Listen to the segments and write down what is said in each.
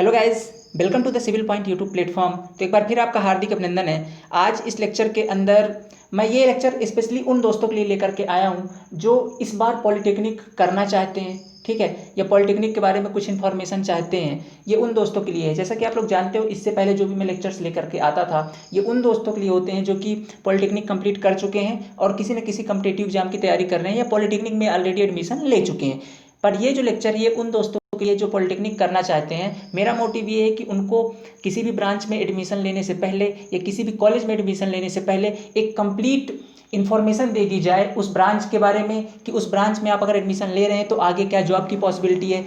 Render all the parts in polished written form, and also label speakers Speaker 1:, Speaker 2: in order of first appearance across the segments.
Speaker 1: Hello guys, welcome to the civil point YouTube platform. तो एक बार फिर आपका हार्दिक अभिनंदन है। आज इस लेक्चर के अंदर मैं ये लेक्चर स्पेशली उन दोस्तों के लिए लेकर के आया हूँ जो इस बार पॉलिटेक्निक करना चाहते हैं, ठीक है, या पॉलिटेक्निक के बारे में कुछ इन्फॉर्मेशन चाहते हैं। ये उन दोस्तों के लिए है। जैसा कि आप लोग जानते हो, इससे पहले जो भी मैं लेक्चर्स लेकर के आता था, ये उन दोस्तों के लिए होते हैं जो कि पॉलिटेक्निक कंप्लीट कर चुके हैं और किसी न किसी कम्पिटेटिव एग्जाम की तैयारी कर रहे हैं या पॉलिटेक्निक में ऑलरेडी एडमिशन ले चुके हैं। पर ये जो लेक्चर ये उन दोस्तों के लिए जो पॉलिटेक्निक करना चाहते हैं। मेरा मोटिव ये है कि उनको किसी भी ब्रांच में एडमिशन लेने से पहले या किसी भी कॉलेज में एडमिशन लेने से पहले एक कंप्लीट इन्फॉर्मेशन दे दी जाए उस ब्रांच के बारे में कि उस ब्रांच में आप अगर एडमिशन ले रहे हैं तो आगे क्या जॉब की पॉसिबिलिटी है,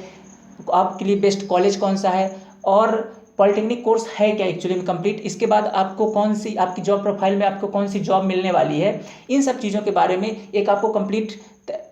Speaker 1: आपके लिए बेस्ट कॉलेज कौन सा है और पॉलिटेक्निक कोर्स है क्या एक्चुअली में कंप्लीट। इसके बाद आपको कौन सी आपकी जॉब प्रोफाइल में आपको कौन सी जॉब मिलने वाली है, इन सब चीज़ों के बारे में एक आपको कंप्लीट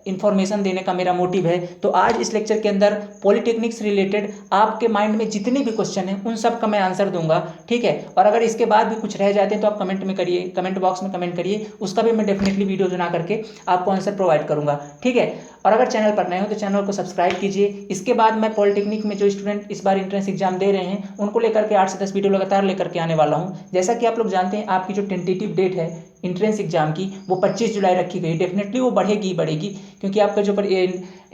Speaker 1: इन्फॉर्मेशन देने का मेरा मोटिव है। तो आज इस लेक्चर के अंदर पॉलिटेक्निक से रिलेटेड आपके माइंड में जितने भी क्वेश्चन हैं उन सब का मैं आंसर दूंगा, ठीक है। और अगर इसके बाद भी कुछ रह जाते हैं तो आप कमेंट में करिए, कमेंट बॉक्स में कमेंट करिए, उसका भी मैं डेफिनेटली वीडियो बना करके आपको आंसर प्रोवाइड करूंगा, ठीक है। और अगर चैनल पर नए हो तो चैनल को सब्सक्राइब कीजिए। इसके बाद मैं पॉलिटेक्निक में जो स्टूडेंट इस बार एंट्रेंस एग्जाम दे रहे हैं उनको लेकर के 8 से 10 वीडियो लगातार लेकर के आने वाला हूं। जैसा कि आप लोग जानते हैं, आपकी जो टेंटेटिव डेट है एंट्रेंस एग्जाम की वो 25 जुलाई रखी गई। डेफिनेटली वो बढ़ेगी बढ़ेगी, क्योंकि आपका जो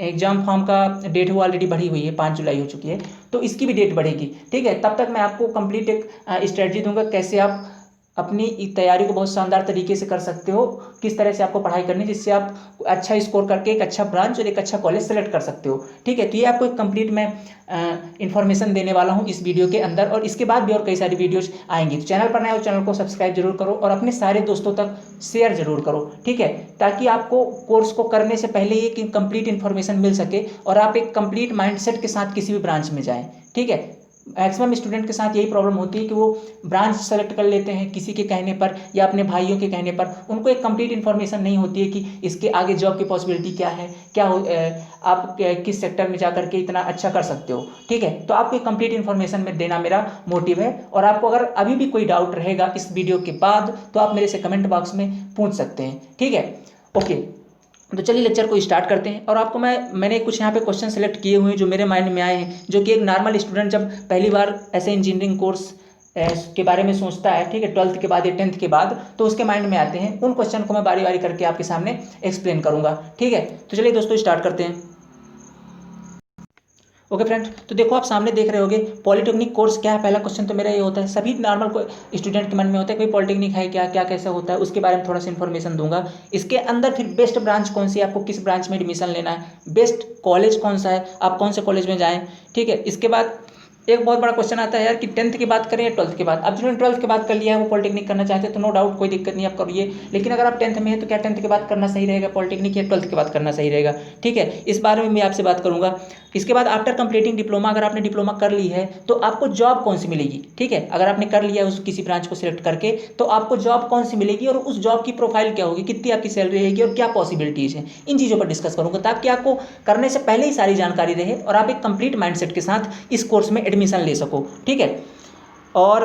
Speaker 1: एग्जाम फॉर्म का डेट है वो ऑलरेडी बढ़ी हुई है, 5 जुलाई हो चुकी है, तो इसकी भी डेट बढ़ेगी, ठीक है। तब तक मैं आपको कंप्लीट एक स्ट्रेटजी दूंगा कैसे आप अपनी तैयारी को बहुत शानदार तरीके से कर सकते हो, किस तरह से आपको पढ़ाई करनी है जिससे आप अच्छा स्कोर करके एक अच्छा ब्रांच और एक अच्छा कॉलेज सेलेक्ट कर सकते हो, ठीक है। तो ये आपको एक कंप्लीट मैं इन्फॉर्मेशन देने वाला हूँ इस वीडियो के अंदर, और इसके बाद भी और कई सारी वीडियोज आएंगी। तो चैनल पर नए हो चैनल को सब्सक्राइब जरूर करो और अपने सारे दोस्तों तक शेयर जरूर करो, ठीक है, ताकि आपको कोर्स को करने से पहले एक कंप्लीट इन्फॉर्मेशन मिल सके और आप एक कंप्लीट माइंडसेट के साथ किसी भी ब्रांच में जाएं, ठीक है। मैक्सिमम स्टूडेंट के साथ यही प्रॉब्लम होती है कि वो ब्रांच सेलेक्ट कर लेते हैं किसी के कहने पर या अपने भाइयों के कहने पर, उनको एक कंप्लीट इन्फॉर्मेशन नहीं होती है कि इसके आगे जॉब की पॉसिबिलिटी क्या है, आप किस सेक्टर में जाकर के इतना अच्छा कर सकते हो, ठीक है। तो आपको एक कंप्लीट इन्फॉर्मेशन में देना मेरा मोटिव है। और आपको अगर अभी भी कोई डाउट रहेगा इस वीडियो के बाद तो आप मेरे से कमेंट बॉक्स में पूछ सकते हैं, ठीक है, ओके। तो चलिए लेक्चर को स्टार्ट करते हैं। और आपको मैंने कुछ यहाँ पे क्वेश्चन सेलेक्ट किए हुए हैं जो मेरे माइंड में आए हैं, जो कि एक नॉर्मल स्टूडेंट जब पहली बार ऐसे इंजीनियरिंग कोर्स के बारे में सोचता है, ठीक है, 12th के बाद या 10th के बाद, तो उसके माइंड में आते हैं। उन क्वेश्चन को मैं बारी बारी करके आपके सामने एक्सप्लेन करूंगा, ठीक है। तो चलिए दोस्तों स्टार्ट करते हैं। ओके फ्रेंड, तो देखो आप सामने देख रहे होगे पॉलिटेक्निक कोर्स क्या है। पहला क्वेश्चन तो मेरा ये होता है, सभी नॉर्मल स्टूडेंट के मन में होता है कि पॉलिटेक्निक है क्या, क्या कैसा होता है, उसके बारे में थोड़ा सा इन्फॉर्मेशन दूंगा। इसके अंदर फिर बेस्ट ब्रांच कौन सी है, आपको किस ब्रांच में एडमिशन लेना है, बेस्ट कॉलेज कौन सा है, आप कौन से कॉलेज में जाएँ, ठीक है। इसके बाद एक बहुत बड़ा क्वेश्चन आता है यार कि 10th की बात करें या 12th के बाद। अब जिन्होंने 12th के बाद कर लिया है वो पॉलिटेक्निक करना चाहते हैं तो नो डाउट कोई दिक्कत नहीं, आप करिए। लेकिन अगर आप 10th में है तो क्या 10th के बाद करना सही रहेगा पॉलिटेक्निक या 12th के बाद करना सही रहेगा, ठीक है। इस बारे में मैं आपसे बात करूंगा। इसके बाद आफ्टर कंप्लीटिंग डिप्लोमा, अगर आपने डिप्लोमा कर ली है तो आपको जॉब कौन सी मिलेगी, ठीक है। अगर आपने कर लिया उस किसी ब्रांच को सिलेक्ट करके तो आपको जॉब कौन सी मिलेगी और उस जॉब की प्रोफाइल क्या होगी, कितनी आपकी सैलरी रहेगी और क्या पॉसिबिलिटीज है, इन चीज़ों पर डिस्कस करूंगा ताकि आपको करने से पहले ही सारी जानकारी रहे और आप एक कंप्लीट माइंडसेट के साथ इस कोर्स में एडमिशन ले सको, ठीक है। और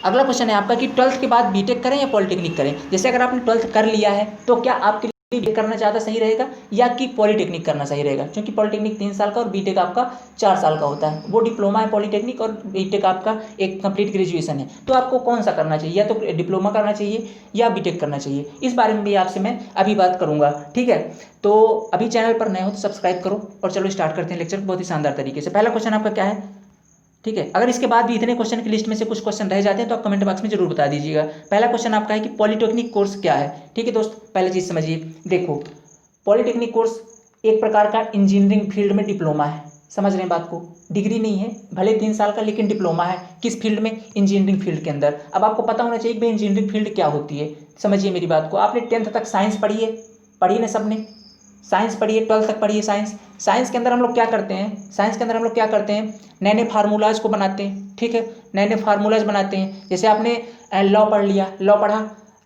Speaker 1: अगला क्वेश्चन है आपका कि 12th के बाद बीटेक करें या पॉलिटेक्निक करें। जैसे अगर आपने 12th कर लिया है तो क्या आपके लिए बीटेक करना ज़्यादा सही रहेगा या कि पॉलिटेक्निक करना सही रहेगा, क्योंकि पॉलिटेक्निक 3 साल का और बीटेक आपका 4 साल का होता है। वो डिप्लोमा है पॉलिटेक्निक और बीटेक आपका एक कंप्लीट ग्रेजुएशन है। तो आपको कौन सा करना चाहिए, या तो डिप्लोमा करना चाहिए या बीटेक करना चाहिए, इस बारे में भी आपसे मैं अभी बात करूंगा, ठीक है। तो अभी चैनल पर नए हो तो सब्सक्राइब करो और चलो स्टार्ट करते हैं लेक्चर बहुत ही शानदार तरीके से। पहला क्वेश्चन आपका क्या है, ठीक है। अगर इसके बाद भी इतने क्वेश्चन की लिस्ट में से कुछ क्वेश्चन रह जाते हैं तो आप कमेंट बॉक्स में जरूर बता दीजिएगा। पहला क्वेश्चन आपका है कि पॉलिटेक्निक कोर्स क्या है, ठीक है दोस्त। पहले चीज समझिए, देखो पॉलिटेक्निक कोर्स एक प्रकार का इंजीनियरिंग फील्ड में डिप्लोमा है, समझ रहे हैं बात को। डिग्री नहीं है, भले 3 साल का, लेकिन डिप्लोमा है किस फील्ड में, इंजीनियरिंग फील्ड के अंदर। अब आपको पता होना चाहिए कि भाई इंजीनियरिंग फील्ड क्या होती है। समझिए मेरी बात को, आपने 10th तक साइंस पढ़ी है, पढ़ी ना सबने, साइंस पढ़ी है, 12th तक पढ़ी है साइंस। साइंस के अंदर हम लोग क्या करते हैं, साइंस के अंदर हम लोग क्या करते हैं, नए नए फार्मूलाज को बनाते हैं, ठीक है, नए नए फार्मूलाज बनाते हैं। जैसे आपने लॉ पढ़ लिया, लॉ पढ़ा,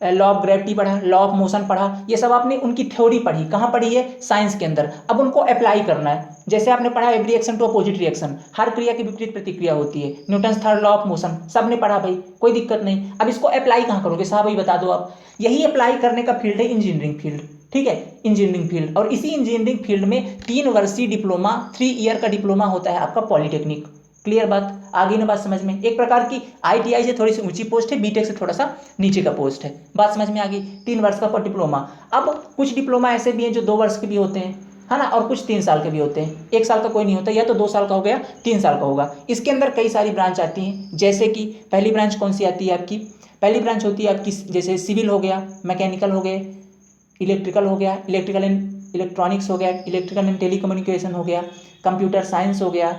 Speaker 1: लॉ ऑफ ग्रेविटी पढ़ा, लॉ ऑफ मोशन पढ़ा, ये सब आपने उनकी थ्योरी पढ़ी, कहाँ पढ़ी है, साइंस के अंदर। अब उनको अप्लाई करना है। जैसे आपने पढ़ा every reaction to opposite reaction, हर क्रिया की विपरीत प्रतिक्रिया होती है, Newton's third law of motion, सबने पढ़ा भाई, कोई दिक्कत नहीं। अब इसको अप्लाई कहाँ करोगे साहब, भाई बता दो आप। यही अप्लाई करने का फील्ड है इंजीनियरिंग फील्ड, ठीक है, इंजीनियरिंग फील्ड। और इसी इंजीनियरिंग फील्ड में 3 वर्षीय डिप्लोमा, 3 ईयर का डिप्लोमा होता है आपका पॉलिटेक्निक, क्लियर बात, आगे ना बात समझ में। एक प्रकार की ITI से थोड़ी सी ऊंची पोस्ट है, बीटेक से थोड़ा सा नीचे का पोस्ट है, बात समझ में आ गई। 3 वर्ष का डिप्लोमा। अब कुछ डिप्लोमा ऐसे भी हैं जो 2 वर्ष के भी होते हैं, है ना, और कुछ 3 साल के भी होते हैं। 1 साल का कोई नहीं होता, या तो 2 साल का हो गया, 3 साल का होगा। इसके अंदर कई सारी ब्रांच आती हैं, जैसे कि पहली ब्रांच कौन सी आती है आपकी, पहली ब्रांच होती है आपकी जैसे सिविल हो गया, मैकेनिकल हो गए, इलेक्ट्रिकल हो गया, इलेक्ट्रिकल एंड इलेक्ट्रॉनिक्स हो गया, इलेक्ट्रिकल एंड टेलीकम्युनिकेशन हो गया, कंप्यूटर साइंस हो गया,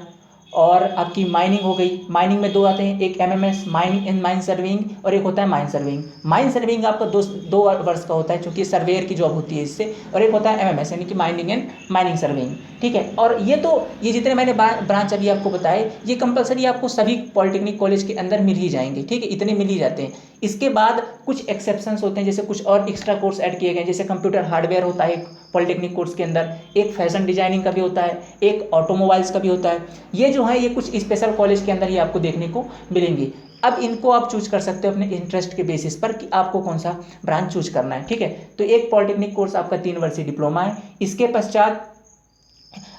Speaker 1: और आपकी माइनिंग हो गई। माइनिंग में 2 आते हैं, एक MMS mining and mine serving, और एक होता है माइन सर्विंग। माइन सर्विंग आपका 2 वर्ष का होता है, क्योंकि सर्वेयर की जॉब होती है इससे, और एक होता है MMS यानी कि माइनिंग एंड माइनिंग सर्विंग, ठीक है। और ये जितने मैंने ब्रांच अभी आपको बताए, ये कंपलसरी आपको सभी पॉलिटेक्निक कॉलेज के अंदर मिल ही जाएंगे, ठीक है, इतने मिल ही जाते हैं। इसके बाद कुछ एक्सेप्शंस होते हैं, जैसे कुछ और एक्स्ट्रा कोर्स ऐड किए गए, जैसे कंप्यूटर हार्डवेयर होता है पॉलिटेक्निक कोर्स के अंदर, एक फैशन डिजाइनिंग का भी होता है, एक ऑटोमोबाइल्स का भी होता है। ये जो है ये कुछ स्पेशल कॉलेज के अंदर ही आपको देखने को मिलेंगी। अब इनको आप चूज कर सकते हो अपने इंटरेस्ट के बेसिस पर कि आपको कौन सा ब्रांच चूज करना है, ठीक है। तो एक पॉलिटेक्निक कोर्स आपका 3 वर्षीय डिप्लोमा है। इसके पश्चात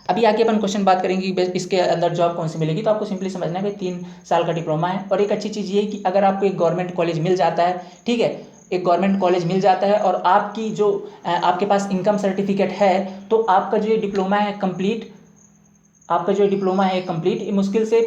Speaker 1: अभी आगे अपन क्वेश्चन बात करेंगे कि इसके अंदर जॉब कौन सी मिलेगी, तो आपको सिंपली समझना है कि 3 साल का डिप्लोमा है। और एक अच्छी चीज़ ये है कि अगर आपको एक गवर्नमेंट कॉलेज मिल जाता है, ठीक है, एक गवर्नमेंट कॉलेज मिल जाता है और आपकी जो आपके पास इनकम सर्टिफिकेट है, तो आपका जो ये डिप्लोमा है कंप्लीट, आपका जो डिप्लोमा है कंप्लीट, मुश्किल से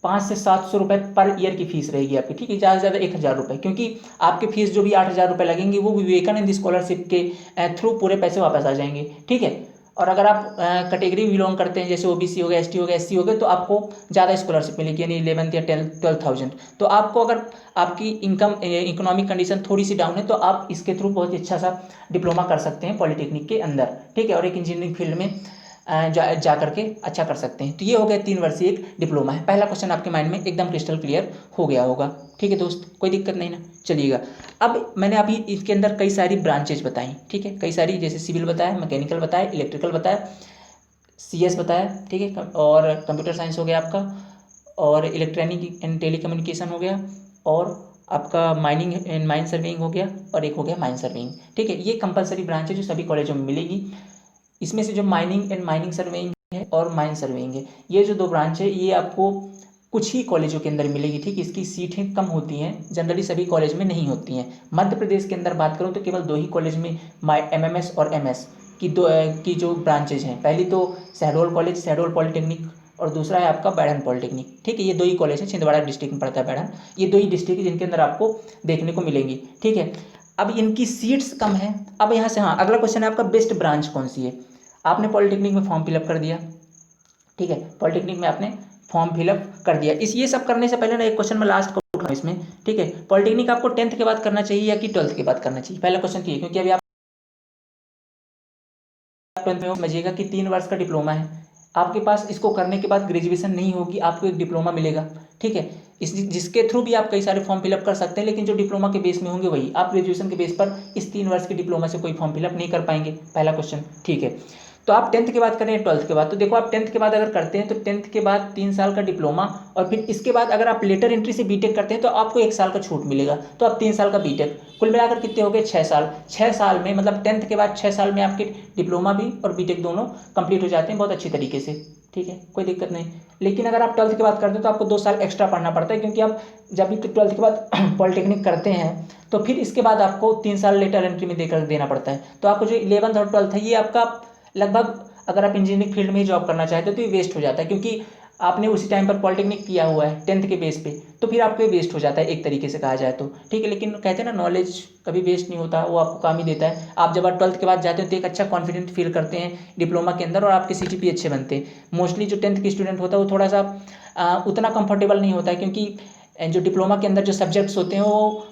Speaker 1: 500 से 700 रुपये पर ईयर की फीस रहेगी आपकी, ठीक है, ज़्यादा से ज़्यादा 1000 रुपये, क्योंकि आपकी फीस जो भी 8000 रुपये लगेंगी वो विवेकानंद स्कॉलरशिप के थ्रू पूरे पैसे वापस आ जाएंगे, ठीक है। और अगर आप कैटेगरी बिलोंग करते हैं, जैसे OBC हो गया, ST हो गया, SC हो गया, तो आपको ज़्यादा स्कॉलरशिप मिलेगी, यानी 11th या 12,000। तो आपको अगर आपकी इनकम इकोनॉमिक कंडीशन थोड़ी सी डाउन है, तो आप इसके थ्रू बहुत ही अच्छा सा डिप्लोमा कर सकते हैं पॉलिटेक्निक के अंदर, ठीक है, और एक इंजीनियरिंग फील्ड में जा करके अच्छा कर सकते हैं। तो ये हो गया 3 वर्षीय एक डिप्लोमा है। पहला क्वेश्चन आपके माइंड में एकदम क्रिस्टल क्लियर हो गया होगा, ठीक है दोस्त, कोई दिक्कत नहीं ना। चलिएगा, अब मैंने अभी इसके अंदर कई सारी ब्रांचेज बताई, ठीक है, कई सारी, जैसे सिविल बताया, मैकेनिकल बताया, इलेक्ट्रिकल बताया, CS बताया, ठीक है, और कंप्यूटर साइंस हो गया आपका, और इलेक्ट्रॉनिक एंड टेलीकम्युनिकेशन हो गया, और आपका माइनिंग एंड माइन सर्वेइंग हो गया, और एक हो गया माइन सर्वेइंग, ठीक है। ये कंपलसरी ब्रांच है जो सभी कॉलेजों में मिलेगी। इसमें से जो माइनिंग एंड माइनिंग सर्वेइंग है और माइन सर्वेइंग है, ये जो 2 ब्रांच है, ये आपको कुछ ही कॉलेजों के अंदर मिलेगी, ठीक, इसकी सीटें कम होती हैं, जनरली सभी कॉलेज में नहीं होती हैं। मध्य प्रदेश के अंदर बात करूँ तो केवल 2 ही कॉलेज में MMS और MS की जो ब्रांचेज हैं, पहली तो शहडोल कॉलेज, शहडोल पॉलिटेक्निक, और दूसरा है आपका बैढ़न पॉलिटेक्निक, ठीक है। ये 2 ही कॉलेज हैं, छिंदवाड़ा डिस्ट्रिक्ट में पड़ता है बैढ़न, ये 2 ही डिस्ट्रिक्ट है जिनके अंदर आपको देखने को मिलेंगी, ठीक है। अब इनकी सीट्स कम है। अब यहाँ से, हाँ, अगला क्वेश्चन है आपका, बेस्ट ब्रांच कौन सी है। आपने पॉलिटेक्निक में फॉर्म फिलअप कर दिया, ठीक है, पॉलिटेक्निक में आपने फॉर्म फिलअप कर दिया। ये सब करने से पहले ना एक क्वेश्चन मैं लास्ट को उठाऊँ इसमें, ठीक है, पॉलिटेक्निक आपको 10th के बाद करना चाहिए या कि 12th के बाद करना चाहिए, पहला क्वेश्चन ये, क्योंकि अभी आप 12th में समझिएगा कि 3 वर्ष का डिप्लोमा है, आपके पास इसको करने के बाद ग्रेजुएशन नहीं होगी, आपको एक डिप्लोमा मिलेगा, ठीक है, जिसके थ्रू भी आप कई सारे फॉर्म फिलअप कर सकते हैं, लेकिन जो डिप्लोमा के बेस में होंगे वही, आप ग्रेजुएशन के बेस पर इस 3 वर्ष के डिप्लोमा से कोई फॉर्म फिलअप नहीं कर पाएंगे, पहला क्वेश्चन, ठीक है। तो आप 10th के बाद करें 12th के बाद, तो देखो आप 10th के बाद अगर करते हैं तो 10th के बाद 3 साल का डिप्लोमा, और फिर इसके बाद अगर आप लेटर एंट्री से बीटेक करते हैं तो आपको 1 साल का छूट मिलेगा, तो आप 3 साल का बीटेक, कुल मिलाकर कितने हो गए, 6 साल। 6 साल में मतलब 10th के बाद 6 साल में आपके डिप्लोमा भी और बीटेक दोनों कंप्लीट हो जाते हैं बहुत अच्छी तरीके से, ठीक है, कोई दिक्कत नहीं। लेकिन अगर आप 12th के बाद करते हैं तो आपको 2 साल एक्स्ट्रा पढ़ना पड़ता है, क्योंकि आप जब भी 12th के बाद पॉलिटेक्निक करते हैं तो फिर इसके बाद आपको 3 साल लेटर एंट्री में देना पड़ता है। तो आपको जो 11th और 12th है, ये आपका लगभग, अगर आप इंजीनियरिंग फील्ड में ही जॉब करना चाहते हो तो ये वेस्ट हो जाता है, क्योंकि आपने उसी टाइम पर पॉलिटेक्निक किया हुआ है 10th के बेस पे, तो फिर आपको ये वेस्ट हो जाता है एक तरीके से कहा जाए तो, ठीक है। लेकिन कहते हैं ना, नॉलेज कभी वेस्ट नहीं होता, वो आपको काम ही देता है। आप जब आप 12th के बाद जाते हो तो एक अच्छा कॉन्फिडेंट फील करते हैं डिप्लोमा के अंदर, और आपके CGPA अच्छे बनते हैं। मोस्टली जो 10th के स्टूडेंट होता है वो थोड़ा सा उतना कंफर्टेबल नहीं होता है, क्योंकि जो डिप्लोमा के अंदर जो सब्जेक्ट्स होते हैं वो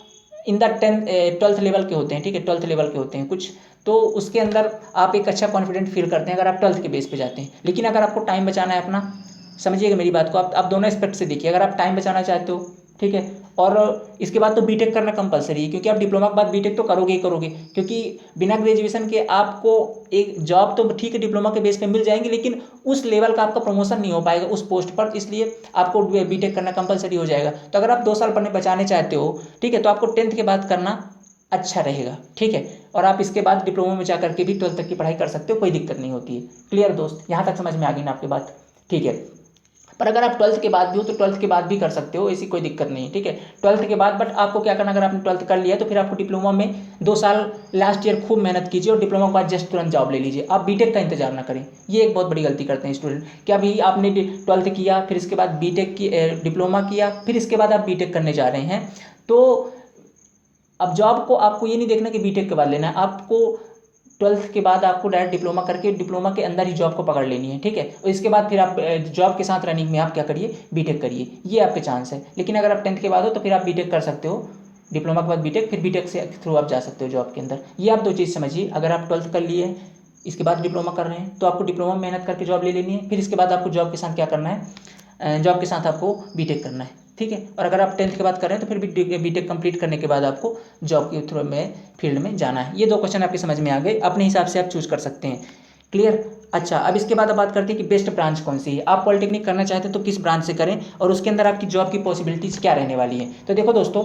Speaker 1: इन द 12th लेवल के होते हैं, ठीक है, 12th लेवल के होते हैं कुछ, तो उसके अंदर आप एक अच्छा कॉन्फिडेंट फील करते हैं अगर आप 12th के बेस पे जाते हैं। लेकिन अगर आपको टाइम बचाना है अपना, समझिएगा मेरी बात को, आप दोनों एस्पेक्ट से देखिए। अगर आप टाइम बचाना चाहते हो, ठीक है, और इसके बाद तो बीटेक करना कंपलसरी है, क्योंकि आप डिप्लोमा के बाद बीटेक तो करोगे ही करोगे, क्योंकि बिना ग्रेजुएशन के आपको एक जॉब तो ठीक है डिप्लोमा के बेस पे मिल जाएंगी, लेकिन उस लेवल का आपका प्रमोशन नहीं हो पाएगा उस पोस्ट पर, इसलिए आपको बीटेक करना कंपलसरी हो जाएगा। तो अगर आप 2 साल पढ़ने बचाने चाहते हो, ठीक है, तो आपको 10th के बाद करना अच्छा रहेगा, ठीक है, और आप इसके बाद डिप्लोमा में जाकर के भी 12th तक की पढ़ाई कर सकते हो, कोई दिक्कत नहीं होती है। क्लियर दोस्त, यहाँ तक समझ में आ गई ना आपकी बात, ठीक है। पर अगर आप 12th के बाद भी हो तो 12th के बाद भी कर सकते हो, ऐसी कोई दिक्कत नहीं है, ठीक है। 12th के बाद बट आपको क्या करना, अगर आपने 12th कर लिया तो फिर आपको डिप्लोमा में 2 साल लास्ट ईयर खूब मेहनत कीजिए और डिप्लोमा के बाद जस्ट तुरंत जॉब ले लीजिए। आप बीटेक का इंतजार ना करें, ये एक बहुत बड़ी गलती करते हैं स्टूडेंट। क्या अभी आपने 12th किया, फिर इसके बाद बीटेक की डिप्लोमा किया, फिर इसके बाद आप बीटेक करने जा रहे हैं, तो अब जॉब को आपको ये नहीं देखना कि बीटेक के बाद लेना है, आपको 12th के बाद आपको डायरेक्ट डिप्लोमा करके डिप्लोमा के अंदर ही जॉब को पकड़ लेनी है, ठीक है। और इसके बाद फिर आप जॉब के साथ रनिंग में आप क्या करिए, बीटेक करिए, ये आपके चांस है। लेकिन अगर आप 10th के बाद हो तो फिर आप बीटेक कर सकते हो, डिप्लोमा के बाद बीटेक, फिर बीटेक से थ्रू आप जा सकते हो जॉब के अंदर। ये आप 2 चीज़ समझिए, अगर आप 12th कर लिए इसके बाद डिप्लोमा कर रहे हैं तो आपको डिप्लोमा में मेहनत करके जॉब ले लेनी है, फिर इसके बाद आपको जॉब के साथ क्या करना है, जॉब के साथ आपको बीटेक करना है, ठीक है। और अगर आप 10th के बाद कर रहे हैं तो फिर भी बीटेक कंप्लीट करने के बाद आपको जॉब के थ्रू में फील्ड में जाना है। ये 2 क्वेश्चन आपके समझ में आ गए, अपने हिसाब से आप चूज कर सकते हैं। क्लियर। अच्छा, अब इसके बाद अब बात करते हैं कि बेस्ट ब्रांच कौन सी है। आप पॉलिटेक्निक करना चाहते हैं तो किस ब्रांच से करें और उसके अंदर आपकी जॉब की पॉसिबिलिटीज़ क्या रहने वाली है। तो देखो दोस्तों,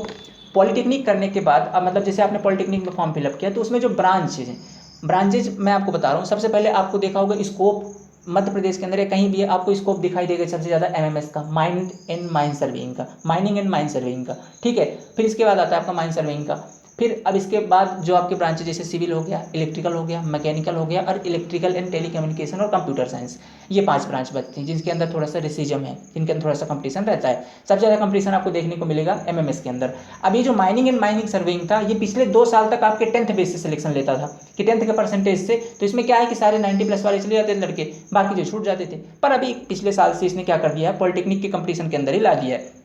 Speaker 1: पॉलिटेक्निक करने के बाद अब मतलब जैसे आपने पॉलिटेक्निक में फॉर्म फिलअप किया तो उसमें जो ब्रांचेज हैं, ब्रांचेज मैं आपको बता रहा हूँ। सबसे पहले आपको देखा होगा स्कोप, मध्य प्रदेश के अंदर या कहीं भी है आपको स्कोप दिखाई देगा सबसे ज़्यादा एमएमएस का, माइंड एंड माइन सर्वेइंग का, माइनिंग एंड माइन सर्वेइंग का, ठीक है। फिर इसके बाद आता है आपका माइन सर्वेइंग का। फिर अब इसके बाद जो आपके ब्रांचेज जैसे सिविल हो गया, इलेक्ट्रिकल हो गया, मैकेनिकल हो गया और इलेक्ट्रिकल एंड टेलीकम्युनिकेशन और कंप्यूटर साइंस, ये 5 ब्रांच बचती हैं जिनके अंदर थोड़ा सा रेसिजम है, जिनके अंदर थोड़ा सा कंपटीशन रहता है। सबसे ज़्यादा कंपटीशन आपको देखने को मिलेगा एमएमएस के अंदर। अब ये जो माइनिंग एंड माइनिंग सर्वेइंग था, ये पिछले 2 साल तक आपके 10th बेस से सिलेक्शन लेता था कि 10th के परसेंटेज से। तो इसमें क्या है कि सारे 90+ वाले चले जाते थे लड़के, बाकी जो छूट जाते थे। पर अभी पिछले साल से इसने क्या कर दिया है, पॉलिटेक्निक के कंपटीशन के अंदर ही ला दिया है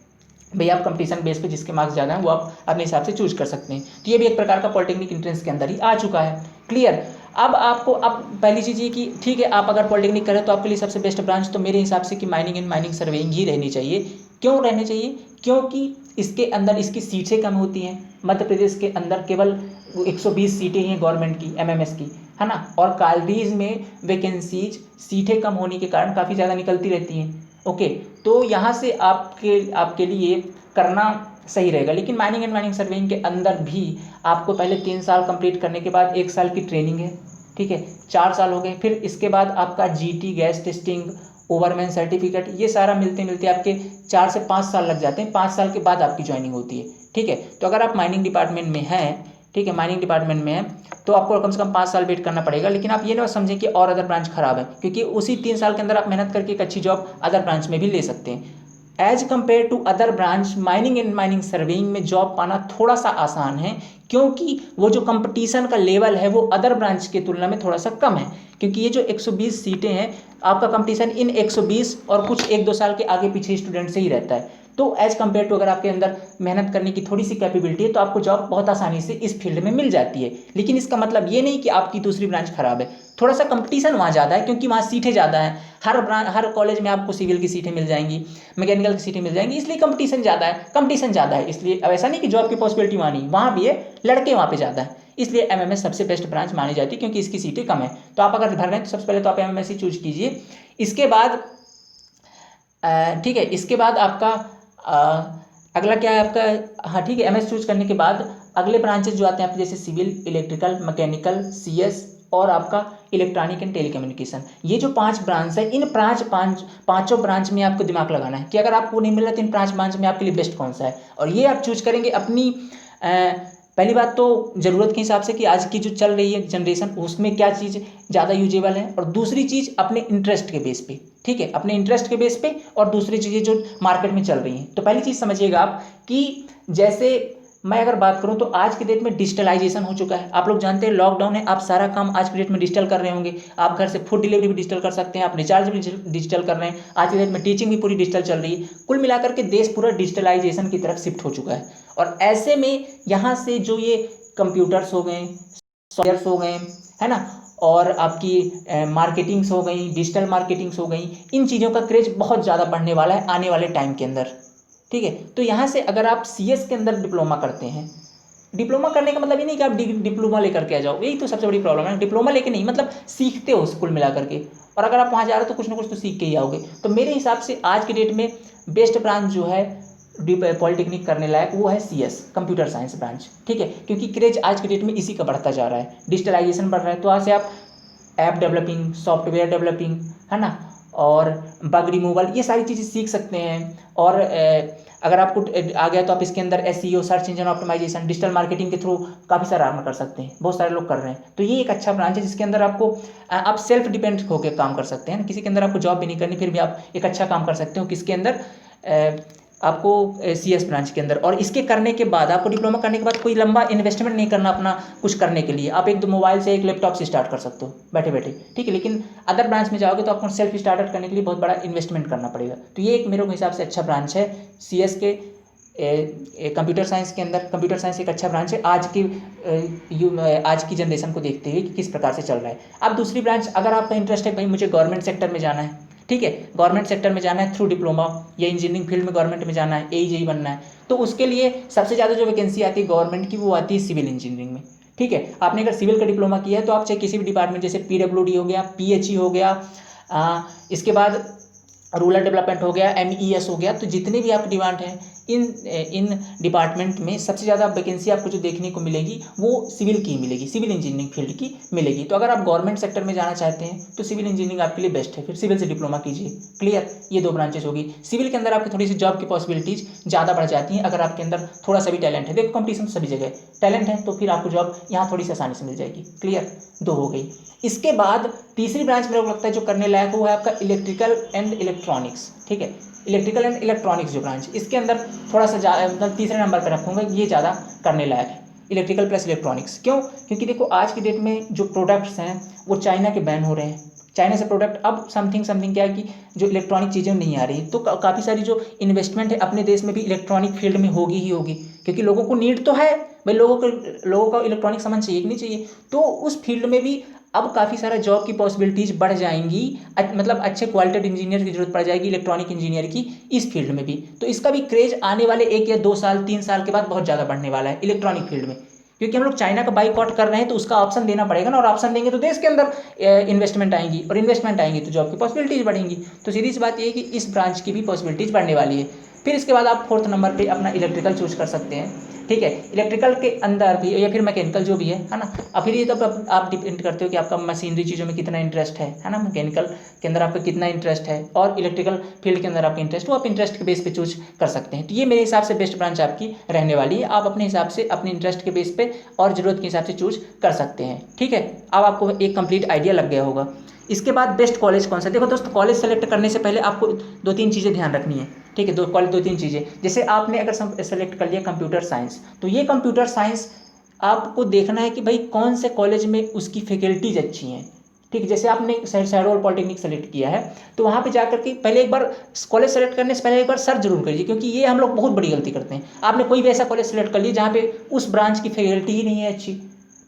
Speaker 1: भाई, आप कंपटीशन बेस पे जिसके मार्क्स ज़्यादा हैं वो आप अपने हिसाब से चूज कर सकते हैं। तो ये भी एक प्रकार का पॉलिटेक्निक एंट्रेंस के अंदर ही आ चुका है। क्लियर। अब आपको अब पहली चीज़ ये कि ठीक है, आप अगर पॉलिटेक्निक करें तो आपके लिए सबसे बेस्ट ब्रांच तो मेरे हिसाब से कि माइनिंग एंड माइनिंग सर्वेइंग ही रहनी चाहिए। क्यों रहनी चाहिए? क्योंकि इसके अंदर इसकी सीटें कम होती हैं। मध्य प्रदेश के अंदर केवल 120 सीटें हैं गवर्नमेंट की, एमएमएस की, है ना। और कॉलेज में वैकेंसीज, सीटें कम होने के कारण काफ़ी ज़्यादा निकलती रहती हैं। ओके, तो यहाँ से आपके लिए करना सही रहेगा। लेकिन माइनिंग एंड माइनिंग सर्वेइंग के अंदर भी आपको पहले 3 साल कंप्लीट करने के बाद 1 साल की ट्रेनिंग है, ठीक है, 4 साल हो गए। फिर इसके बाद आपका जीटी, गैस टेस्टिंग, ओवरमैन सर्टिफिकेट, ये सारा मिलते मिलते आपके 4 से 5 साल लग जाते हैं। 5 साल के बाद आपकी ज्वाइनिंग होती है, ठीक है। तो अगर आप माइनिंग डिपार्टमेंट में हैं, ठीक है, माइनिंग डिपार्टमेंट में है तो आपको कम से कम 5 साल वेट करना पड़ेगा। लेकिन आप ये ना समझें कि और अदर ब्रांच खराब है, क्योंकि उसी 3 साल के अंदर आप मेहनत करके एक अच्छी जॉब अदर ब्रांच में भी ले सकते हैं। As compare to other branch, mining and mining surveying में जॉब पाना थोड़ा सा आसान है, क्योंकि वो जो कंपटीशन का लेवल है वो अदर ब्रांच की तुलना में थोड़ा सा कम है। क्योंकि ये जो 120 सीटें हैं, आपका कंपटीशन इन 120 और कुछ 1-2 साल के आगे पीछे स्टूडेंट से ही रहता है। तो एज कम्पेयर टू अगर आपके अंदर मेहनत करने की थोड़ी सी कैपेबिलिटी है तो आपको जॉब बहुत आसानी से इस फील्ड में मिल जाती है। लेकिन इसका मतलब ये नहीं कि आपकी दूसरी ब्रांच खराब है। थोड़ा सा कंपटीशन वहाँ ज़्यादा है, क्योंकि वहाँ सीटें ज़्यादा हैं। हर कॉलेज में आपको सिविल की सीटें मिल जाएंगी, मैकेनिकल की सीटें मिल जाएंगी, इसलिए कंपटीशन ज़्यादा है। कंपटीशन ज़्यादा है इसलिए, अब ऐसा नहीं कि जॉब की पॉसिबिलिटी वहाँ नहीं, वहाँ भी है, लड़के वहाँ पे ज़्यादा है। इसलिए एमएमएस सबसे बेस्ट ब्रांच मानी जाती है, क्योंकि इसकी सीटें कम है। तो आप अगर भर रहे हैं तो सबसे पहले तो आप एमएमएस ही चूज कीजिए। इसके बाद ठीक है, इसके बाद आपका अगला क्या है आपका, हाँ ठीक है, एमएस चूज करने के बाद अगले ब्रांचेस जो आते हैं आपके, जैसे सिविल, इलेक्ट्रिकल, मैकेनिकल, सीएस और आपका इलेक्ट्रॉनिक एंड टेलीकम्युनिकेशन। ये जो 5 ब्रांच है, इन पांचों ब्रांच में आपको दिमाग लगाना है कि अगर आपको नहीं मिल रहा तो इन 5 ब्रांच में आपके लिए बेस्ट कौन सा है। और ये आप चूज करेंगे अपनी पहली बात तो ज़रूरत के हिसाब से कि आज की जो चल रही है जनरेशन, उसमें क्या चीज़ ज़्यादा यूजेबल है, और दूसरी चीज़ अपने इंटरेस्ट के बेस पे, ठीक है, अपने इंटरेस्ट के बेस पे, और दूसरी चीज़ें जो मार्केट में चल रही हैं। तो पहली चीज़ समझिएगा आप कि जैसे मैं अगर बात करूं तो आज के डेट में डिजिटलाइजेशन हो चुका है। आप लोग जानते हैं लॉकडाउन है, आप सारा काम आज के डेट में डिजिटल कर रहे होंगे। आप घर से फूड डिलीवरी भी डिजिटल कर सकते हैं, आप रिचार्ज भी डिजिटल कर रहे हैं। आज के डेट में टीचिंग भी पूरी डिजिटल चल रही है। कुल मिलाकर के देश पूरा डिजिटलाइजेशन की तरफ शिफ्ट हो चुका है। और ऐसे में यहाँ से जो ये कंप्यूटर्स हो गए, सॉफ्टवेयर्स हो गए, है ना, और आपकी मार्केटिंग्स हो गई, डिजिटल मार्केटिंग्स हो गई, इन चीज़ों का क्रेज बहुत ज़्यादा बढ़ने वाला है आने वाले टाइम के अंदर, ठीक है। तो यहाँ से अगर आप सीएस के अंदर डिप्लोमा करते हैं, डिप्लोमा करने का मतलब ये नहीं कि आप डिप्लोमा लेकर के आ जाओ, यही तो सबसे बड़ी प्रॉब्लम है। डिप्लोमा लेके नहीं, मतलब सीखते हो कुल मिलाकर के, और अगर आप वहाँ जा रहे हो तो कुछ ना कुछ तो सीख के ही आओगे। तो मेरे हिसाब से आज के डेट में बेस्ट ब्रांच जो है पॉलिटेक्निक करने लायक वो है सीएस, कंप्यूटर साइंस ब्रांच, ठीक है। क्योंकि क्रेज आज के डेट में इसी का बढ़ता जा रहा है, डिजिटलाइजेशन बढ़ रहा है। तो वहाँ से आप ऐप डेवलपिंग, सॉफ्टवेयर डेवलपिंग, है ना, और बग रिमूवल, ये सारी चीज़ें सीख सकते हैं। और अगर आपको आ गया तो आप इसके अंदर SEO, search engine optimisation, digital marketing के थ्रू काफ़ी सारा अर्न कर सकते हैं, बहुत सारे लोग कर रहे हैं। तो ये एक अच्छा ब्रांच है जिसके अंदर आपको आप सेल्फ डिपेंड होकर काम कर सकते हैं, किसी के अंदर आपको जॉब भी नहीं करनी, फिर भी आप एक अच्छा काम कर सकते हो किसके अंदर, आपको CS ब्रांच के अंदर। और इसके करने के बाद आपको डिप्लोमा करने के बाद कोई लंबा इन्वेस्टमेंट नहीं करना अपना कुछ करने के लिए, आप एक दो मोबाइल से एक लैपटॉप से स्टार्ट कर सकते हो बैठे बैठे, ठीक है। लेकिन अदर ब्रांच में जाओगे तो आपको सेल्फ स्टार्टअप करने के लिए बहुत बड़ा इन्वेस्टमेंट करना पड़ेगा। तो ये एक मेरे हिसाब से अच्छा ब्रांच है CS के कंप्यूटर साइंस के अंदर। कंप्यूटर साइंस एक अच्छा ब्रांच है आज की जनरेशन को देखते हुए कि किस प्रकार से चल रहा है। अब दूसरी ब्रांच, अगर आपका इंटरेस्ट है भाई मुझे गवर्नमेंट सेक्टर में जाना है, ठीक है, गवर्नमेंट सेक्टर में जाना है थ्रू डिप्लोमा, या इंजीनियरिंग फील्ड में गवर्नमेंट में जाना है, AE बनना है, तो उसके लिए सबसे ज़्यादा जो वैकेंसी आती है गवर्नमेंट की वो आती है सिविल इंजीनियरिंग में, ठीक है। आपने अगर सिविल का डिप्लोमा किया है तो आप चाहे किसी भी डिपार्टमेंट, जैसे PWD हो गया, PHE हो गया, इसके बाद रूरल डेवलपमेंट हो गया, MES हो गया, तो जितने भी आपके डिमांड हैं इन डिपार्टमेंट में सबसे ज़्यादा वैकेंसी आपको जो देखने को मिलेगी वो सिविल की मिलेगी, सिविल इंजीनियरिंग फील्ड की मिलेगी। तो अगर आप गवर्नमेंट सेक्टर में जाना चाहते हैं तो सिविल इंजीनियरिंग आपके लिए बेस्ट है, फिर सिविल से डिप्लोमा कीजिए। क्लियर, ये दो ब्रांचेस होगी। सिविल के अंदर आपकी थोड़ी सी जॉब की पॉसिबिलिटीज ज़्यादा बढ़ जाती हैं अगर आपके अंदर थोड़ा सा भी टैलेंट है। देखो कंपटीशन सभी जगह टैलेंट है तो फिर आपको जॉब यहाँ थोड़ी सी आसानी से मिल जाएगी। क्लियर, दो हो गई। इसके बाद तीसरी ब्रांच मेरे को लगता है जो करने लायक है वो है आपका इलेक्ट्रिकल एंड इलेक्ट्रॉनिक्स, ठीक है। इलेक्ट्रिकल एंड इलेक्ट्रॉनिक्स जो ब्रांच, इसके अंदर थोड़ा सा मतलब तीसरे नंबर पर रखूँगा, ये ज़्यादा करने लायक है, इलेक्ट्रिकल प्लस इलेक्ट्रॉनिक्स। क्यों? क्योंकि देखो आज की डेट में जो प्रोडक्ट्स हैं वो चाइना के बैन हो रहे हैं, चाइना से प्रोडक्ट अब समथिंग क्या है कि जो इलेक्ट्रॉनिक चीज़ें नहीं आ रही, तो काफ़ी सारी जो इन्वेस्टमेंट है अपने देश में भी इलेक्ट्रॉनिक फील्ड में होगी ही होगी, क्योंकि लोगों को नीड तो है भाई, लोगों को इलेक्ट्रॉनिक सामान चाहिए कि नहीं चाहिए, तो उस फील्ड में भी अब काफ़ी सारा जॉब की पॉसिबिलिटीज़ बढ़ जाएंगी, मतलब अच्छे क्वालिटेड इंजीनियर की जरूरत पड़ जाएगी इलेक्ट्रॉनिक इंजीनियर की इस फील्ड में भी। तो इसका भी क्रेज आने वाले 1 या 2 साल 3 साल के बाद बहुत ज़्यादा बढ़ने वाला है इलेक्ट्रॉनिक फील्ड में, क्योंकि हम लोग चाइना का बाइकआउट कर रहे हैं तो उसका ऑप्शन देना पड़ेगा ना, और ऑप्शन देंगे तो देश के अंदर इन्वेस्टमेंट आएंगी, और इन्वेस्टमेंट आएंगी तो जॉब की पॉसिबिलिटीज़ बढ़ेंगी। तो सीधी सी बात ये है कि इस ब्रांच की भी पॉसिबिलिटीज़ बढ़ने वाली है। फिर इसके बाद आप 4th नंबर पे अपना इलेक्ट्रिकल चूज कर सकते हैं, ठीक है। इलेक्ट्रिकल के अंदर भी या फिर मैकेनिकल जो भी है ना, अब फिर ये तो आप डिपेंड करते हो कि आपका मशीनरी चीज़ों में कितना इंटरेस्ट है ना, मैकेनिकल के अंदर आपका कितना इंटरेस्ट है और इलेक्ट्रिकल फील्ड के अंदर आपका इंटरेस्ट, वो आप इंटरेस्ट के बेस पे चूज कर सकते हैं। तो ये मेरे हिसाब से बेस्ट ब्रांच आपकी रहने वाली है, आप अपने हिसाब से अपने इंटरेस्ट के बेस पे और ज़रूरत के हिसाब से चूज कर सकते हैं, ठीक है। अब आपको एक कंप्लीट आइडिया लग गया होगा। इसके बाद बेस्ट कॉलेज कौन सा, देखो दोस्त, कॉलेज सेलेक्ट करने से पहले आपको 2-3 चीज़ें ध्यान रखनी है, ठीक है। 2-3 चीज़ें, जैसे आपने अगर सेलेक्ट कर लिया कंप्यूटर साइंस, तो ये कंप्यूटर साइंस आपको देखना है कि भाई कौन से कॉलेज में उसकी फैकल्टीज अच्छी हैं, ठीक है। जैसे आपने शहडोल पॉलिटेक्निक सेलेक्ट किया है तो वहाँ पे जाकर के पहले एक बार कॉलेज सेलेक्ट करने से पहले एक बार सर्च जरूर करिए, क्योंकि ये हम लोग बहुत बड़ी गलती करते हैं। आपने कोई भी ऐसा कॉलेज सेलेक्ट कर लिया जहाँ पे उस ब्रांच की फैकल्टी ही नहीं है अच्छी,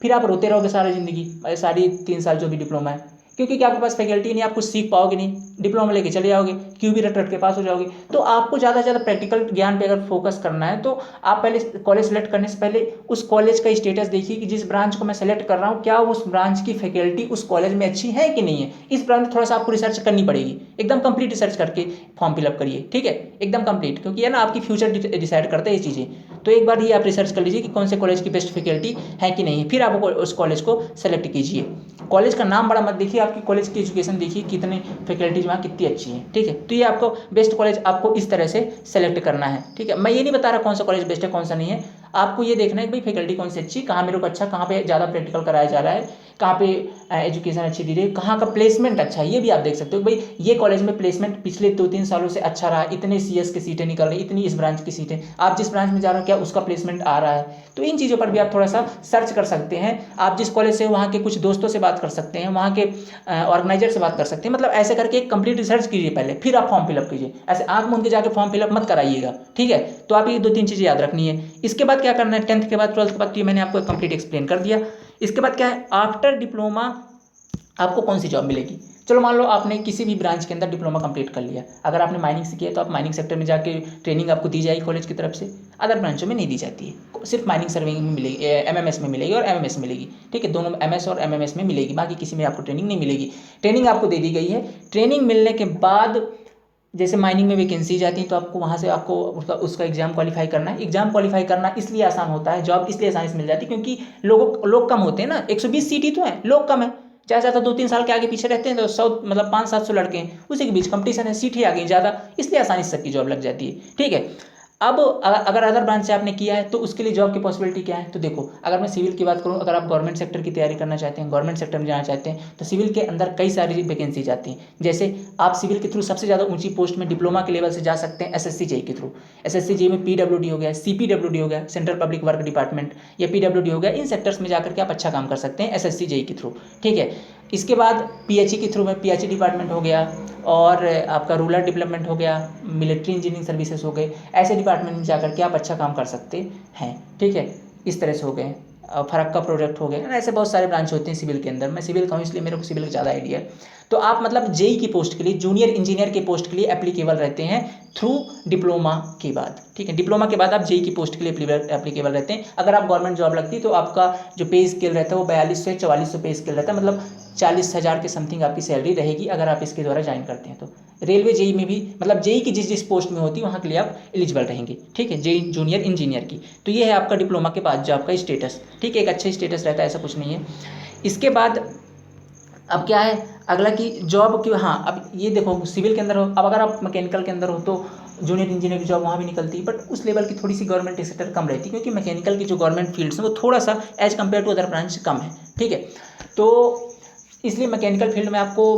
Speaker 1: फिर आप रोते रहोगे सारी ज़िंदगी, सारी 3 साल जो भी डिप्लोमा है, क्योंकि आपके पास फैकल्टी नहीं, आप कुछ सीख पाओगे नहीं, डिप्लोमा लेके चले जाओगे, क्यों भी रट रट के पास हो जाओगे। तो आपको ज़्यादा से ज़्यादा प्रैक्टिकल ज्ञान पे अगर फोकस करना है तो आप पहले कॉलेज सेलेक्ट करने से पहले उस कॉलेज का स्टेटस देखिए कि जिस ब्रांच को मैं सेलेक्ट कर रहा हूँ क्या उस ब्रांच की फैकल्टी उस कॉलेज में अच्छी है कि नहीं है। इस ब्रांच में थोड़ा सा आपको रिसर्च करनी पड़ेगी, एकदम कंप्लीट रिसर्च करके फॉर्म फिलअप करिए, ठीक है, एकदम कंप्लीट, क्योंकि है ना आपकी फ्यूचर डिसाइड करते हैं ये चीज़ें। तो एक बार ही आप रिसर्च कर लीजिए कि कौन से कॉलेज की बेस्ट फैकल्टी है कि नहीं है, फिर आप उस कॉलेज को सेलेक्ट कीजिए। कॉलेज का नाम बड़ा मत देखिए, आपकी कॉलेज की एजुकेशन देखिए कितने फैकल्टीज वहाँ कितनी अच्छी हैं, ठीक है। तो ये आपको बेस्ट कॉलेज आपको इस तरह से सेलेक्ट करना है, ठीक है। मैं ये नहीं बता रहा कौन सा कॉलेज बेस्ट है कौन सा नहीं है, आपको ये देखना है कि भाई फैकल्टी कौन सी अच्छी, कहाँ मेरे को अच्छा, कहाँ पे ज़्यादा प्रैक्टिकल कराया जा रहा है, कहाँ पे एजुकेशन अच्छी दी रही है, कहाँ का प्लेसमेंट अच्छा है, ये भी आप देख सकते हो भाई ये कॉलेज में प्लेसमेंट पिछले 2-3 सालों से अच्छा रहा, इतने CS की सीटें निकल रही, इतनी इस ब्रांच की सीटें, आप जिस ब्रांच में जा रहे हो क्या उसका प्लेसमेंट आ रहा है। तो इन चीज़ों पर भी आप थोड़ा सा सर्च कर सकते हैं। आप जिस कॉलेज से वहाँ के कुछ दोस्तों से बात कर सकते हैं, वहाँ के ऑर्गेनाइजर से बात कर सकते हैं, मतलब ऐसे करके एक कंप्लीट रिसर्च कीजिए पहले, फिर आप फॉर्म फिलअप कीजिए, ऐसे आंख मूंद के जाके फॉर्म फिलअप मत कराइएगा, ठीक है। तो आप ये 2-3 चीज़ें याद रखनी है। इसके बाद क्या करना है, 10th के बाद 12th के बाद, ये मैंने आपको कंप्लीट एक्सप्लेन कर दिया। इसके बाद क्या है, आफ्टर डिप्लोमा आपको कौन सी जॉब मिलेगी। चलो मान लो आपने किसी भी ब्रांच के अंदर डिप्लोमा कंप्लीट कर लिया, अगर आपने माइनिंग से किया तो आप माइनिंग सेक्टर में जाके ट्रेनिंग आपको दी जाएगी कॉलेज की तरफ से, अदर ब्रांचों में नहीं दी जाती है, सिर्फ माइनिंग सर्विंग में मिलेगी, MMS में मिलेगी और MMS मिलेगी, ठीक है, दोनों MS और MMS में मिलेगी, बाकी किसी में आपको ट्रेनिंग नहीं मिलेगी। ट्रेनिंग आपको दे दी गई है, ट्रेनिंग मिलने के बाद जैसे माइनिंग में वैकेंसी जाती है तो आपको वहाँ से आपको उसका एग्जाम क्वालिफाई करना है। एग्जाम क्वालिफाई करना इसलिए आसान होता है, जॉब इसलिए आसानी से मिल जाती है क्योंकि लोग कम होते हैं ना, 120 सीट ही तो है, लोग कम है, ज़्यादा 2-3 साल के आगे पीछे रहते हैं तो 100 मतलब 500-700 लड़के हैं, उसी के बीच कंपटीशन है, सीट ही आ गई ज़्यादा, इसलिए आसानी से सबकी जॉब लग जाती है। ठीक है, अब अगर अदर ब्रांच से आपने किया है तो उसके लिए जॉब की पॉसिबिलिटी क्या है? तो देखो, अगर मैं सिविल की बात करूँ, अगर आप गवर्नमेंट सेक्टर की तैयारी करना चाहते हैं, गवर्नमेंट सेक्टर में जाना चाहते हैं, तो सिविल के अंदर कई सारी वैकेंसीज आती हैं। जैसे आप सिविल के थ्रू सबसे ज़्यादा ऊंची पोस्ट में डिप्लोमा के लेवल से जा सकते हैं एसएससी जेई के थ्रू। एसएससी जेई में पीडब्ल्यूडी हो गया, सीपीडब्ल्यूडी हो गया, सेंट्रल पब्लिक वर्क डिपार्टमेंट, या पीडब्ल्यूडी हो गया, इन सेक्टर्स में जाकर के आप अच्छा काम कर सकते हैं एसएससी जेई के थ्रू। ठीक है, इसके बाद पीएचई के थ्रू में पीएचई डिपार्टमेंट हो गया, और आपका रूरल डेवलपमेंट हो गया, मिलिट्री इंजीनियरिंग सर्विसेज हो गए, ऐसे डिपार्टमेंट में जाकर के आप अच्छा काम कर सकते हैं। ठीक है, इस तरह से हो गए, फरक्का प्रोजेक्ट हो गए, ऐसे बहुत सारे ब्रांच होते हैं सिविल के अंदर। मैं सिविल का हूँ इसलिए मेरे को सिविल का ज़्यादा आइडिया है। तो आप मतलब जेई की पोस्ट के लिए, जूनियर इंजीनियर की पोस्ट के लिए एप्लीकेबल रहते हैं थ्रू डिप्लोमा के बाद। ठीक है, डिप्लोमा के बाद आप जेई की पोस्ट के लिए एप्लीकेबल रहते हैं। अगर आप गवर्नमेंट जॉब लगती तो आपका जो पे स्केल रहता है वो 42 से 4400 पे स्केल रहता है, मतलब 40,000 के समथिंग आपकी सैलरी रहेगी अगर आप इसके द्वारा ज्वाइन करते हैं तो। रेलवे जेई में भी, मतलब जेई की जिस जिस पोस्ट में होती है वहाँ के लिए आप एलिजिबल रहेंगे। ठीक है, जेई जूनियर इंजीनियर की। तो ये है आपका डिप्लोमा के बाद जॉब का स्टेटस। ठीक है, एक अच्छा स्टेटस रहता है, ऐसा कुछ नहीं है। इसके बाद अब क्या है अगला की जॉब की, हाँ अब ये देखो सिविल के अंदर हो, अब अगर आप मैकेनिकल के अंदर हो तो जूनियर इंजीनियर की जॉब वहाँ भी निकलती है, बट उस लेवल की थोड़ी सी गवर्नमेंट सेक्टर कम रहती है, क्योंकि मैकेनिकल की जो गवर्नमेंट फील्ड्स हैं वो थोड़ा सा as compare to other branch कम है। ठीक है, तो इसलिए मैकेनिकल फील्ड में आपको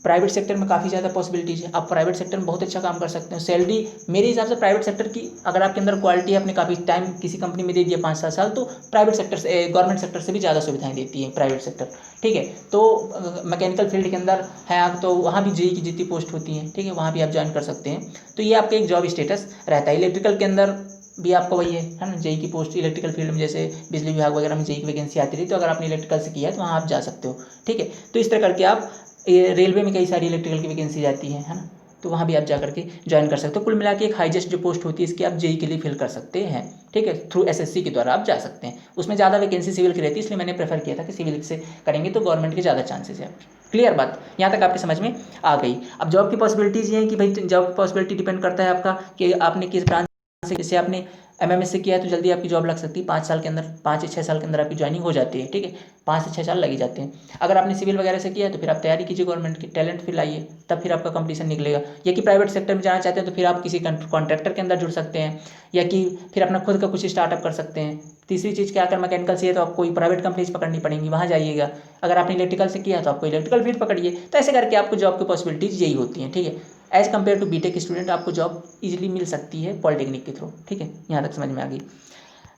Speaker 1: प्राइवेट सेक्टर में काफ़ी ज़्यादा पॉसिबिलिटीज़ है। आप प्राइवेट सेक्टर में बहुत अच्छा काम कर सकते हो। सैलरी मेरे हिसाब से प्राइवेट सेक्टर की, अगर आपके अंदर क्वालिटी है, आपने काफ़ी टाइम किसी कंपनी में दे दिया 5-7 साल, तो प्राइवेट सेक्टर से, गवर्नमेंट सेक्टर से भी ज़्यादा सुविधाएं देती है प्राइवेट सेक्टर। ठीक है, तो मैकेनिकल फील्ड के अंदर है आप, तो वहाँ भी जेई की जितनी पोस्ट होती हैं, ठीक है, वहाँ भी आप ज्वाइन कर सकते हैं। तो ये आपका एक जॉब स्टेटस रहता है। इलेक्ट्रिकल के अंदर भी आपका वही है ना, जेई की पोस्ट इलेक्ट्रिकल फील्ड में, जैसे बिजली विभाग वगैरह में जेई की वैकेंसी आती रही, तो अगर आपने इलेक्ट्रिकल से किया है तो वहाँ आप जा सकते हो। ठीक है, तो इस तरह करके आप, रेलवे में कई सारी इलेक्ट्रिकल की वैकेंसी आती है ना, तो वहाँ भी आप जा करके ज्वाइन कर सकते हो। कुल मिला के एक हाईएस्ट जो पोस्ट होती है इसकी, आप जेई के लिए फिल कर सकते हैं। ठीक है, थ्रू एसएससी के द्वारा आप जा सकते हैं। उसमें ज़्यादा वैकेंसी सिविल की रहती है, इसलिए मैंने प्रेफर किया था कि सिविल से करेंगे तो गवर्नमेंट के ज़्यादा चांसेस है। क्लियर बात, यहाँ तक आपके समझ में आ गई। अब जॉब की पॉसिबिलिटीज़ ये है कि भाई जॉब की पॉसिबिलिटी डिपेंड करता है आपका कि आपने किस ब्रांच से, जैसे आपने एमएमएस से किया है तो जल्दी आपकी जॉब लग सकती है, 5 साल के अंदर, 5 से 6 साल के अंदर आपकी ज्वाइनिंग हो जाती है। ठीक है, 5 से 6 साल लग ही जाते हैं। अगर आपने सिविल वगैरह से किया है तो फिर आप तैयारी कीजिए गवर्नमेंट की, टैलेंट फिर लाइए, तब फिर आपका कंपटीशन निकलेगा। या कि प्राइवेट सेक्टर में जाना चाहते हैं तो फिर आप किसी कॉन्ट्रैक्टर के अंदर जुड़ सकते हैं, या कि फिर अपना खुद का कुछ स्टार्टअप कर सकते हैं। तीसरी चीज़ क्या, अगर मैकेनिकल से है तो आपको कोई प्राइवेट कंपनीज पकड़नी पड़ेंगी, वहाँ जाइएगा। अगर आपने इलेक्ट्रिकल से किया तो आपको इलेक्ट्रिकल फील्ड पकड़िए। तो ऐसे करके आपको जॉब की पॉसिबिलिटीज़ यही होती हैं। ठीक है, as compare to BTech student आपको जॉब इजीली मिल सकती है पॉलिटेक्निक के थ्रू। ठीक है, यहाँ तक समझ में आ गई।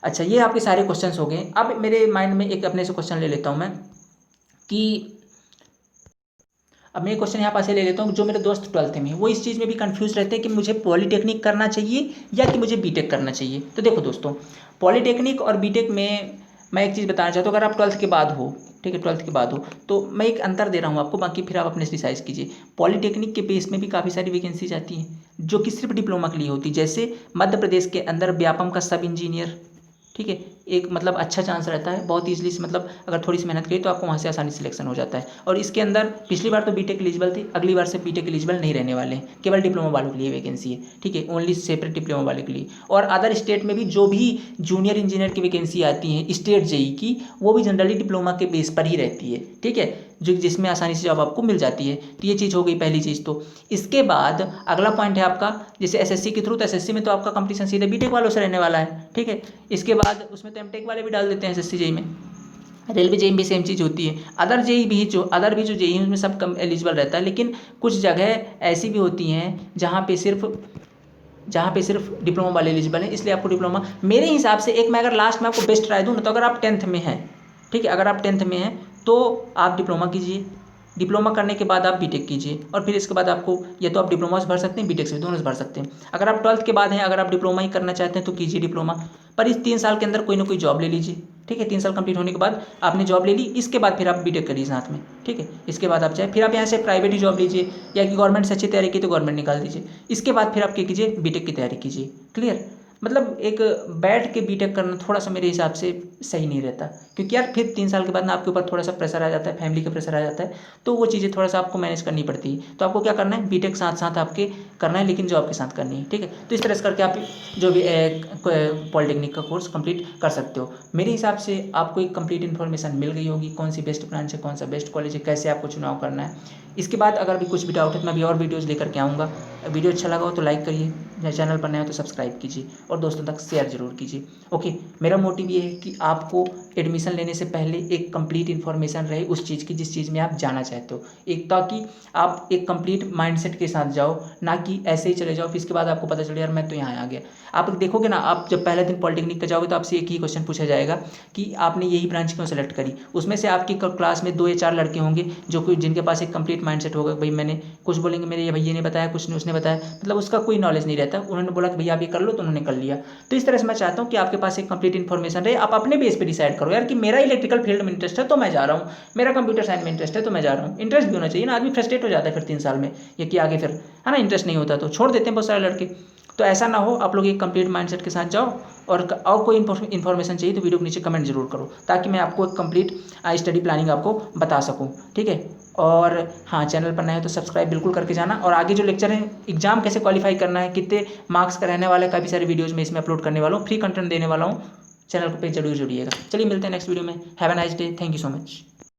Speaker 1: अच्छा, ये आपके सारे क्वेश्चंस हो गए। अब मेरे माइंड में एक अपने से क्वेश्चन ले लेता हूँ मैं, कि अब मैं क्वेश्चन यहाँ पास ले लेता हूँ। जो मेरे दोस्त 12th में वो इस चीज़ में भी कंफ्यूज रहते हैं कि मुझे पॉलिटेक्निक करना चाहिए या कि मुझे बीटेक करना चाहिए। तो देखो दोस्तों, पॉलिटेक्निक और बीटेक में मैं एक चीज़ बताना चाहता हूँ। अगर आप 12th के बाद हो, ठीक है, 12th के बाद हो, तो मैं एक अंतर दे रहा हूँ आपको, बाकी फिर आप अपने से डिसाइड कीजिए। पॉलिटेक्निक के बेस में भी काफ़ी सारी वैकेंसीज आती हैं जो कि सिर्फ डिप्लोमा के लिए होती है। जैसे मध्य प्रदेश के अंदर व्यापम का सब इंजीनियर, ठीक है, एक मतलब अच्छा चांस रहता है बहुत ईजिली से, मतलब अगर थोड़ी सी मेहनत करी तो आपको वहाँ से आसानी सिलेक्शन हो जाता है। और इसके अंदर पिछली बार तो बीटेक एलिजिबल थी, अगली बार से बीटेक एलिजिबल नहीं रहने वाले हैं, केवल डिप्लोमा वालों के लिए वैकेंसी है। ठीक है, ओनली सेपरेट डिप्लोमा वाले के लिए। और अदर स्टेट में भी जो भी जूनियर इंजीनियर की वैकेंसी आती है स्टेट जेई की, वो भी जनरली डिप्लोमा के बेस पर ही रहती है। ठीक है, जो जिसमें आसानी से जॉब आपको मिल जाती है। तो ये चीज़ हो गई पहली चीज़। तो इसके बाद अगला पॉइंट है आपका, जैसे एसएससी के थ्रू, तो एसएससी में तो आपका कंपटीशन सीधे बीटेक वालों से रहने वाला है। ठीक है, इसके बाद उसमें तो एमटेक वाले भी डाल देते हैं एसएससी जेई में। रेलवे जेई में भी सेम चीज़ होती है। अदर भी जो जेई है उसमें सब कम एलिजिबल रहता है, लेकिन कुछ जगह ऐसी भी होती हैं जहाँ पे सिर्फ डिप्लोमा वाले एलिजिबल हैं, इसलिए आपको डिप्लोमा, मेरे हिसाब से एक मैं अगर लास्ट में आपको बेस्ट राय दूँ ना, तो अगर आप 10th में हैं, ठीक है, अगर आप 10th में हैं तो आप डिप्लोमा कीजिए। डिप्लोमा करने के बाद आप बीटेक कीजिए, और फिर इसके बाद आपको या तो आप डिप्लोमा से भर सकते हैं, बीटेक से भी, दोनों से भर सकते हैं। अगर आप 12th के बाद हैं, अगर आप डिप्लोमा ही करना चाहते हैं तो कीजिए डिप्लोमा, पर इस 3 साल के अंदर कोई ना कोई जॉब ले लीजिए। ठीक है, 3 साल कंप्लीट होने के बाद आपने जॉब ले ली, इसके बाद फिर आप बीटेक करिए साथ में। ठीक है, इसके बाद आप चाहे फिर आप यहाँ से प्राइवेट ही जॉब लीजिए, या कि गवर्नमेंट से अच्छी तैयारी की तो गवर्नमेंट निकाल दीजिए। इसके बाद फिर आप क्या कीजिए, बीटेक की तैयारी कीजिए। क्लियर। मतलब एक बैठ के बीटेक करना थोड़ा सा मेरे हिसाब से सही नहीं रहता, क्योंकि यार फिर 3 साल के बाद ना आपके ऊपर थोड़ा सा प्रेशर आ जाता है, फैमिली का प्रेशर आ जाता है, तो वो चीज़ें थोड़ा सा आपको मैनेज करनी पड़ती है। तो आपको क्या करना है, बीटेक साथ साथ आपके करना है, लेकिन जॉब के साथ करनी है, ठीक है। तो इस तरह से करके आप जो भी पॉलिटेक्निक का कोर्स कंप्लीट कर सकते हो। मेरे हिसाब से आपको एक कंप्लीट इन्फॉर्मेशन मिल गई होगी, कौन सी बेस्ट ब्रांच है, कौन सा बेस्ट कॉलेज है, कैसे आपको चुनाव करना है। इसके बाद अगर भी कुछ भी डाउट है तो मैं भी और वीडियोज़ लेकर के आऊँगा। वीडियो अच्छा लगा हो तो लाइक करिए, या चैनल पर नए हो तो सब्सक्राइब कीजिए और दोस्तों तक शेयर जरूर कीजिए। ओके, मेरा मोटिव ये है कि आपको एडमिशन लेने से पहले एक कंप्लीट इन्फॉर्मेशन रहे उस चीज़ की जिस चीज़ में आप जाना चाहते हो, एक ताकि आप एक कंप्लीट माइंडसेट के साथ जाओ, ना कि ऐसे ही चले जाओ फिर इसके बाद आपको पता चले यार मैं तो यहाँ आ गया। आप देखोगे ना, आप जब पहले दिन पॉलिटेक्निक का जाओगे तो आपसे एक ही क्वेश्चन पूछा जाएगा कि आपने यही ब्रांच क्यों सेलेक्ट करी। उसमें से आपकी क्लास में 2 या 4 लड़के होंगे जो कि जिनके पास एक कंप्लीट माइंडसेट होगा, भाई मैंने कुछ बोलेंगे मेरे ये भैया ने बताया, कुछ नहीं उसने बताया, मतलब उसका कोई नॉलेज नहीं रहता, उन्होंने बोला कि भैया आप ये कर लो तो उन्होंने कर लिया। तो इस तरह से मैं चाहता हूँ कि आपके पास एक कंप्लीट इन्फॉर्मेशन रहे, आप अपने बेस पे डिसाइड करो यार कि मेरा इलेक्ट्रिकल फील्ड में इंटरेस्ट है तो मैं जा रहा हूँ, मेरा कंप्यूटर साइंस में इंटरेस्ट है तो मैं जा रहा हूँ। इंटरेस्ट भी होना चाहिए ना, आदमी फ्रस्ट्रेट हो जाता है फिर 3 साल में, ये कि आगे फिर है ना इंटरेस्ट नहीं होता तो छोड़ देते हैं बहुत सारे लड़के। तो ऐसा ना हो, आप लोग एक कंप्लीट माइंडसेट के साथ जाओ। और कोई इन्फॉर्मेशन चाहिए तो वीडियो के नीचे कमेंट जरूर करो, ताकि मैं आपको एक कंप्लीट स्टडी प्लानिंग आपको बता सकूँ, ठीक है। और हाँ, चैनल पर नए हो तो सब्सक्राइब बिल्कुल करके जाना। और आगे जो लेक्चर है, एग्जाम कैसे क्वालिफाई करना है, कितने मार्क्स का रहने वाला है, काफ़ी सारे वीडियोज़ में इसमें अपलोड करने वाला हूँ, फ्री कंटेंट देने वाला हूँ, चैनल पे जरूर जुड़िएगा। चलिए मिलते हैं नेक्स्ट वीडियो में। Have a nice day, thank you so much.